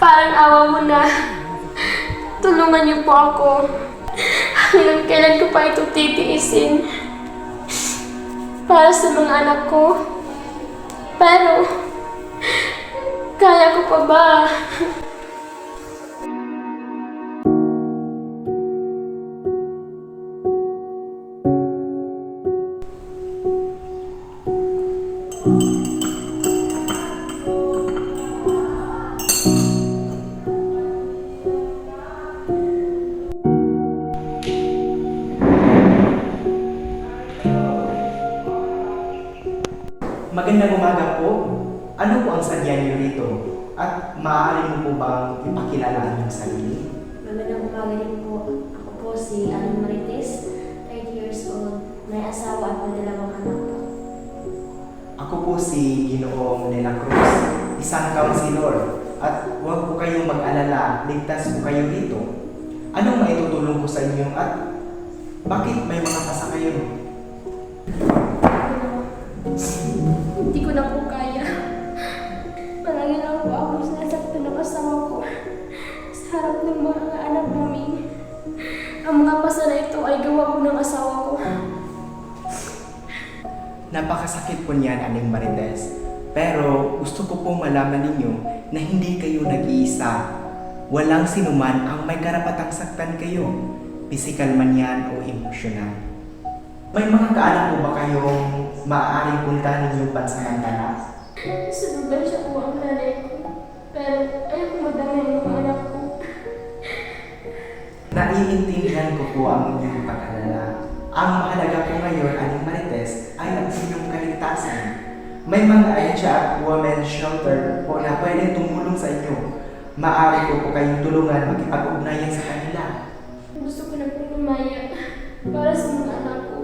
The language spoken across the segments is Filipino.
Parang awa mo na. Tulungan niyo po ako. Hanggang kailan ko pa ito titiisin? Para sa mga anak ko. Pero, kaya ko pa ba? Magandang umaga po. Ano po ang sadya niyo rito? At maaari mo po bang ipakilala ang iyong sarili? Magandang umaga din po. Ako po si Aling Marites, 30 years old, may asawa at may dalawang anak po. Ako po si Ginoong Nela Cruz, isang counselor. At huwag po kayong mag-alala, ligtas po kayo rito. Anong maitutulong ko sa inyo at bakit may mga pasakayo? Hindi ko na po kaya. Palagi lang po ako sinasaktan ng asawa ko sa harap ng mga anak namin. Ang mga pasa na ito ay gawa po ng asawa ko. Napakasakit po niyan, Aling Marites. Pero gusto ko po malaman ninyo na hindi kayo nag-iisa. Walang sinuman ang may karapatang saktan kayo, pisikal man yan o emosyonal. May mga kaanak po ba kayong maaaring puntahan ninyong pansamantala? Sunugan siya po ang nanay ko. Pero ayaw ko madami ang mga anak ko. Naiintindihan ko po ang inyong pag-alala. Ang mahalaga po ngayon, Aling Marites, ay ang inyong kaligtasan. May mga ayensya at women's shelter po na pwedeng tumulong sa inyo. Maaari ko po kayong tulungan makipag-ugnayan sa kanila. Gusto ko na po lumaya para sa mga anak ko.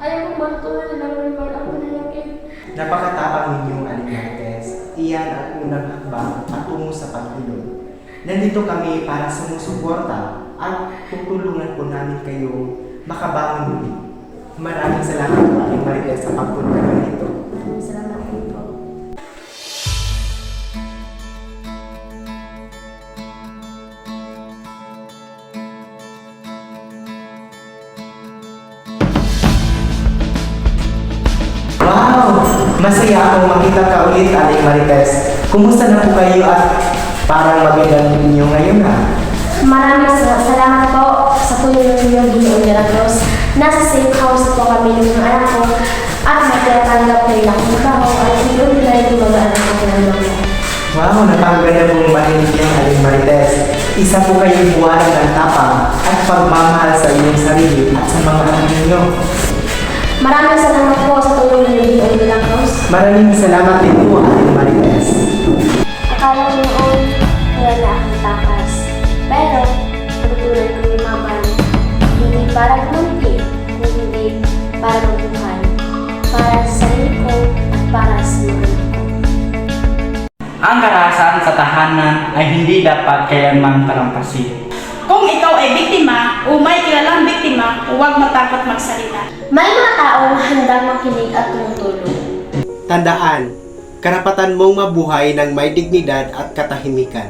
Ayaw ko magtulad na lang ng mga mananakit. Napakatapang ninyong, Aling Marites. Iyan ang unang hakbang at tungo sa paghilom. Nandito kami para sumusuporta at tutulungan po namin kayo makabangon muli. Maraming salamat po, Aling Marites, sa pagpunta dito. Salamat po. Wow! Masaya akong makita ka ulit, Aling Marites. Kumusta na po kayo at parang magandang ninyo ngayon ha? Maraming salamat po sa tulong ninyo, Ginoong Nela Cruz. Nasa safe house po kami ng mga anak ko at magtatanggap kayo ng trabaho at hindi nila yung mga anak ko ng mga. Wow! Napakaganda pong marinig yung Aling Marites. Isa po kayong buwan ng tapang at pagmamahal sa inyong sarili at sa mga anak ninyo. Maraming salamat po sa tulong ninyo, Ginoong Nela Cruz. Maraming salamat din po, Aling Marites. Akala ko noon, wala na akong takas. Pero, pagtutunan ko yung mama, hindi para gumunti, kundi para mabuhay. Para sa sarili ko at para sa mga anak ko. Ang karahasan sa tahanan ay hindi dapat kailanman talampasin. Kung ikaw ay biktima o may kilalang biktima, huwag matakot magsalita. May mga taong handang makinig at tumutulong. Tandaan, karapatan mong mabuhay ng may dignidad at katahimikan.